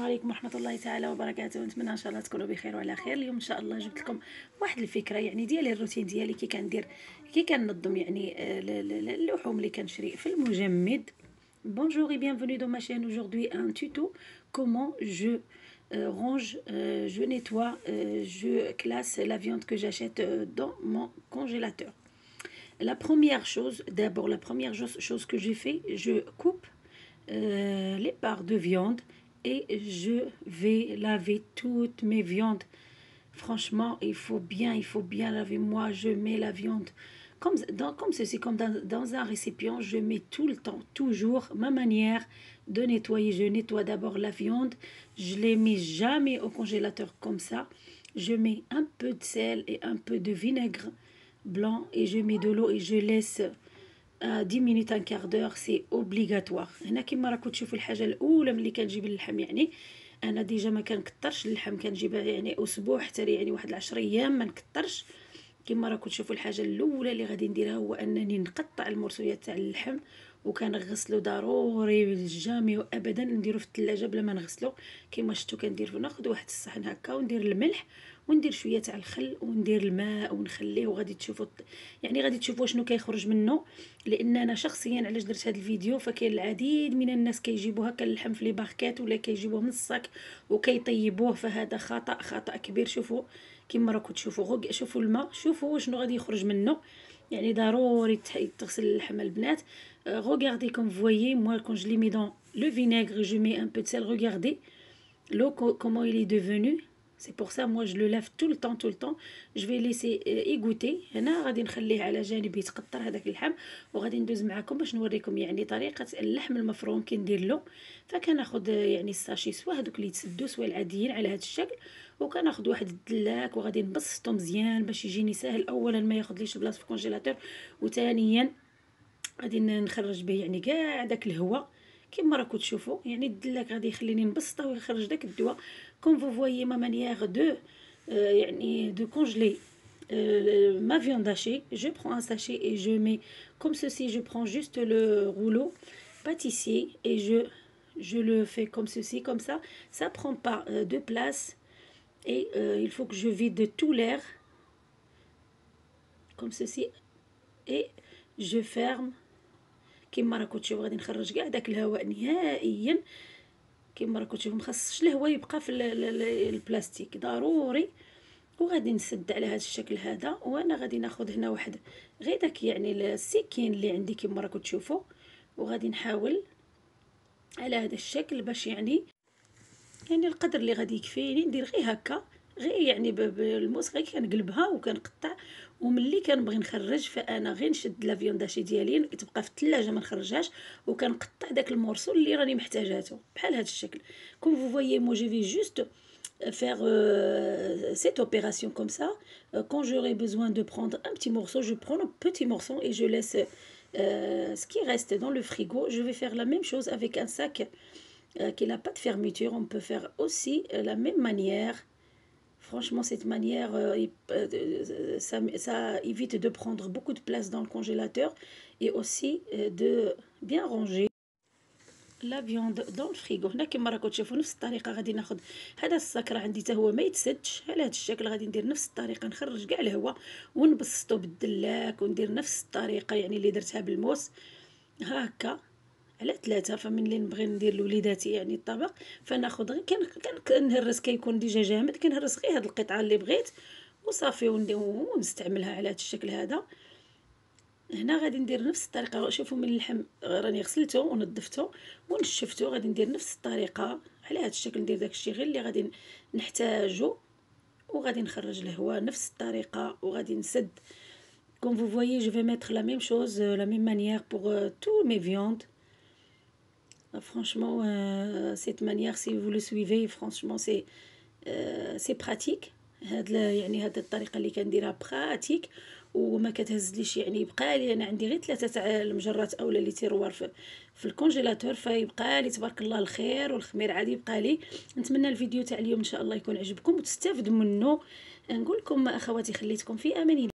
عليكم ورحمه الله تعالى وبركاته. نتمنى ان شاء الله تكونوا بخير وعلى خير. اليوم ان شاء الله جبت لكم واحد الفكره يعني ديالي الروتين ديالي كي كننظم يعني اللحوم اللي كنشري في المجمد. Bonjour et bienvenue dans ma chaîne. Aujourd'hui un tuto comment je range, je nettoie, je classe la viande que j'achète dans mon congélateur. La première chose, d'abord la première chose que j'ai fait, je coupe les parts de viande et je vais laver toutes mes viandes. Franchement, il faut bien laver. Moi, je mets la viande comme ceci, comme dans un récipient. Je mets tout le temps, toujours, ma manière de nettoyer. Je nettoie d'abord la viande. Je ne les mets jamais au congélateur comme ça. Je mets un peu de sel et un peu de vinaigre blanc et je mets de l'eau et je laisse 10 minutes un quart d'heure. C'est obligatoire. هنا كما راكم تشوفوا الحاجه الاولى ملي كنجيب اللحم، يعني انا ديجا ما كنكثرش اللحم، كنجيبها يعني اسبوع حتى يعني واحد 10 ايام ما نكثرش. كما راكم تشوفوا الحاجه الاولى اللي غادي نديرها هو انني نقطع المرسوليات تاع اللحم، وكنغسلو ضروري جامي وابدا نديرو في الثلاجه بلا ما نغسلو. كما شفتوا كندير، ناخذ واحد الصحن هكا وندير الملح وندير شويه تاع الخل وندير الماء ونخليه، وغادي تشوفوا يعني غادي تشوفوا شنو كيخرج منه. لان انا شخصيا علاش درت هذا الفيديو، فكاين العديد من الناس كيجيبوا هكا اللحم في لي باكيت ولا كيجيبوه من الصاك وكيطيبوه، فهذا خطا كبير. شوفوا كما راكم تشوفوا، شوفوا الماء، شوفوا شنو غادي يخرج منه. يعني ضروري تغسل اللحم البنات. regardez comme vous voyez, moi quand je l'ai mis dans le vinaigre, je mets un peu de sel. Regardez l'eau comment il est devenu. C'est pour ça moi je le lave tout le temps. Je vais laisser égoutter. هنا غادي نخليه على جانب يتقطر هذاك اللحم، وغادي ندوز معكم باش نوريكم يعني طريقه اللحم المفروم كندير له. فكناخذ يعني الساشي، سوا هذوك اللي يتسدوا سوا العاديين على هذا الشكل، وكناخذ واحد الدلاك وغادي نبسطو مزيان باش يجيني ساهل. اولا ما ياخذليش بلاصه في الكونجيلاتور، وثانيا غادي نخرج به يعني كاع داك الهواء. كما راكم تشوفوا يعني الدلاك غادي يخليني نبسطه ويخرج داك الدواء. كوم فو فويي ما مانيير دو يعني دو كونجلي ma viande hachée. Je prends un sachet et je mets comme ceci. Je prends juste le rouleau pâtissier et je le fais comme ceci, comme ça. Ça prend pas de place et il faut que je vide tout l'air comme ceci et je ferme. كما راكم تشوفوا غادي نخرج كاع داك الهواء نهائيا. كما راكم تشوفوا مخصش الهواء يبقى في البلاستيك ضروري، وغادي نسد على هذا الشكل هذا. وانا غادي ناخذ هنا واحد غير داك يعني السكين اللي عندي كما راكم تشوفوا، وغادي نحاول على هذا الشكل باش يعني القدر اللي غادي يكفيني ندير غير هكا، غير يعني بالموس غير كنقلبها وكنقطع. وملي كنبغي نخرج فانا غير نشد لا فيونداشي ديالي تبقى في الثلاجه ما نخرجهاش، وكنقطع داك المورسو اللي راني محتاجاته بحال هذا الشكل. كوم فو فويي مو جي في جوست faire cette opération comme ça. Quand j'aurai besoin de prendre un petit morceau, je prends un petit morceau et je laisse ce qui reste dans le frigo. Je vais faire la même chose avec un sac qui n'a pas de fermeture. On peut faire aussi la même manière. Franchement, cette manière, ça évite de prendre beaucoup de place dans le congélateur et aussi de bien ranger لا فيوند دون الفريغو. هنا كما راكم تشوفوا نفس الطريقه غادي ناخذ هذا السكر عندي حتى هو ما يتسدش على هذا الشكل. غادي ندير نفس الطريقه، نخرج كاع الهواء ونبسطو بالدلاك، وندير نفس الطريقه يعني اللي درتها بالموس هكا على 3. فمن اللي نبغي ندير لوليداتي يعني الطبق، فناخذ غير كنهرس، كيكون ديجا جامد، كنهرس غير هاد القطعه اللي بغيت وصافي ونستعملها على هذا الشكل هذا. هنا غادي ندير نفس الطريقه. شوفوا من اللحم راني غسلته ونظفته ونشفته، غادي ندير نفس الطريقه على هذا الشكل. ندير داكشي غير اللي غادي نحتاجو وغادي نخرج الهواء نفس الطريقه وغادي نسد. comme vous voyez je vais mettre la même chose, la même manière pour tous mes viandes. Franchement cette manière si vous le suivez franchement c'est pratique. هاد يعني هاد الطريقه اللي كنديرها براتيك وما كتهزليش. يعني يبقى لي انا عندي غير 3 تاع المجرات اولا لي تيروار في الكونجيلاتور، فيبقى لي تبارك الله الخير والخمير عادي يبقى لي. نتمنى الفيديو تاع اليوم ان شاء الله يكون عجبكم وتستافدوا منه. نقول لكم اخواتي خليتكم في امان الله.